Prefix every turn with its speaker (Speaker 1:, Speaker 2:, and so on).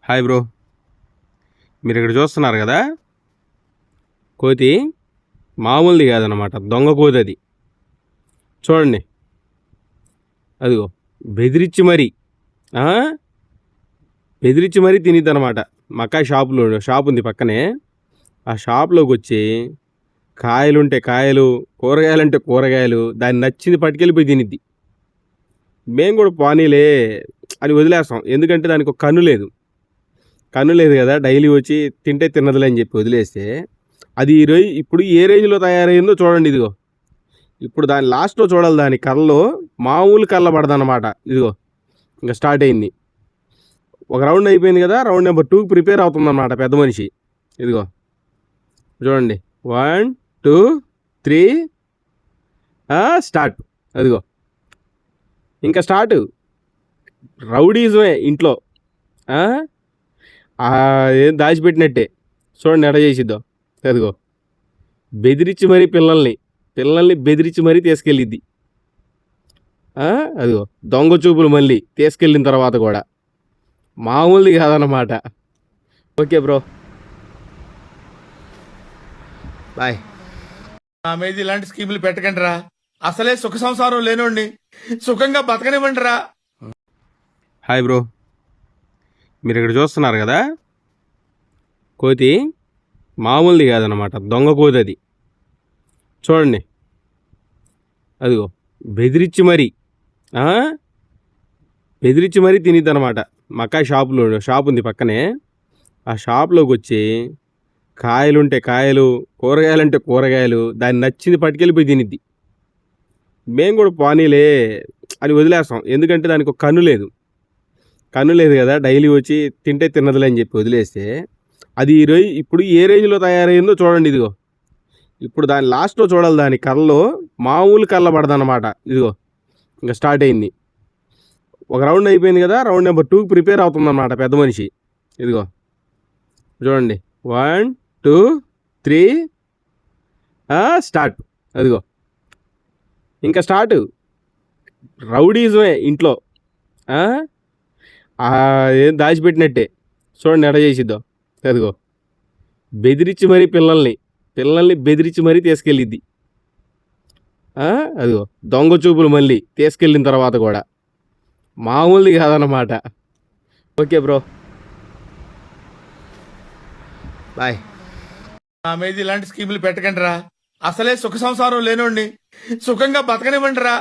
Speaker 1: Hi bro, మీరు ఇక్కడ చూస్తున్నారు కదా, కోతి మామూలుది కాదనమాట, దొంగ కోతి అది. చూడండి, అదిగో బెదిరించి మరీ బెదిరించి మరీ తినిద్ది అనమాట. మక్కా షాప్ ఉంది పక్కనే. ఆ షాప్లోకి వచ్చి కాయలుంటే కాయలు, కూరగాయలంటే కూరగాయలు, దాన్ని నచ్చింది పట్టుకెళ్ళిపోయి తినిద్ది. మేము కూడా పానీలే అని వదిలేస్తాం, ఎందుకంటే దానికి ఒక కన్ను లేదు కదా, డైలీ వచ్చి తింటే తిన్నదిలే అని చెప్పి వదిలేస్తే అది ఇప్పుడు ఏ రేంజ్లో తయారైందో చూడండి. ఇదిగో ఇప్పుడు దాని లాస్ట్లో చూడాలి, దాని కళ్ళలో మామూలు కళ్ళ పడదన్నమాట. ఇదిగో ఇంకా స్టార్ట్ అయింది. ఒక రౌండ్ అయిపోయింది కదా, రౌండ్ నెంబర్ 2కి ప్రిపేర్ అవుతుందన్నమాట పెద్ద మనిషి. ఇదిగో చూడండి, 1 2 3 స్టార్ట్. అదిగో ఇంకా స్టార్ట్, రౌడీజమే ఇంట్లో. ఏం దాచిపెట్టినట్టే. చూడండి ఎడ చేసిద్దో. అదిగో బెదిరించి మరీ పిల్లల్ని బెదిరించి మరీ తీసుకెళ్ళిద్ది. అదిగో దొంగ చూపులు మళ్ళీ తీసుకెళ్ళిన తర్వాత కూడా మామూలుది కాదన్నమాట. Okay bro, bye.
Speaker 2: నా మీద ఇలాంటి స్కీములు పెట్టకండి రా. అసలే సుఖ సంసారం లేనోడిని సుఖంగా బతకనివ్వండి రా.
Speaker 1: హాయ్ బ్రో, మీరు ఇక్కడ చూస్తున్నారు కదా, కోతి మామూలుది కాదనమాట, దొంగ కోతి అది. చూడండి, అదిగో బెదిరించి మరీ తినిద్ది అనమాట. మక్కా షాప్ ఉంది పక్కనే. ఆ షాప్లోకి వచ్చి కాయలుంటే కాయలు, కూరగాయలంటే కూరగాయలు, దాన్ని నచ్చింది పట్టుకెళ్ళిపోయి తినిద్ది. మేము కూడా పానీలే అని వదిలేస్తాం, ఎందుకంటే దానికి ఒక కన్ను లేదు కదా, డైలీ వచ్చి తింటే తిన్నదిలే అని చెప్పి వదిలేస్తే అది ఇప్పుడు ఏ రేంజ్లో తయారైందో చూడండి. ఇదిగో ఇప్పుడు దాని లాస్ట్లో చూడాలి, దాని కళ్ళలో మామూలు కళ్ళ పడదన్నమాట. ఇదిగో ఇంకా స్టార్ట్ అయింది. ఒక రౌండ్ అయిపోయింది కదా, రౌండ్ నెంబర్ 2కి ప్రిపేర్ అవుతుందన్నమాట పెద్ద మనిషి. ఇదిగో చూడండి, 1 2 3 స్టార్ట్. అదిగో ఇంకా స్టార్ట్, రౌడీజమే ఇంట్లో. ఏం దాచిపెట్టినట్టే. చూడండి ఎడ చేసిద్దో. అదిగో బెదిరించి మరీ పిల్లల్ని బెదిరించి మరీ తీసుకెళ్ళిద్ది. అదిగో దొంగ చూపులు మళ్ళీ తీసుకెళ్ళిన తర్వాత కూడా మామూలుది కాదన్నమాట. Okay bro, bye.
Speaker 2: నా మీద ఇలాంటి స్కీములు పెట్టకండి రా. అసలే సుఖ సంసారం లేనోడిని సుఖంగా బతకనివ్వండి రా.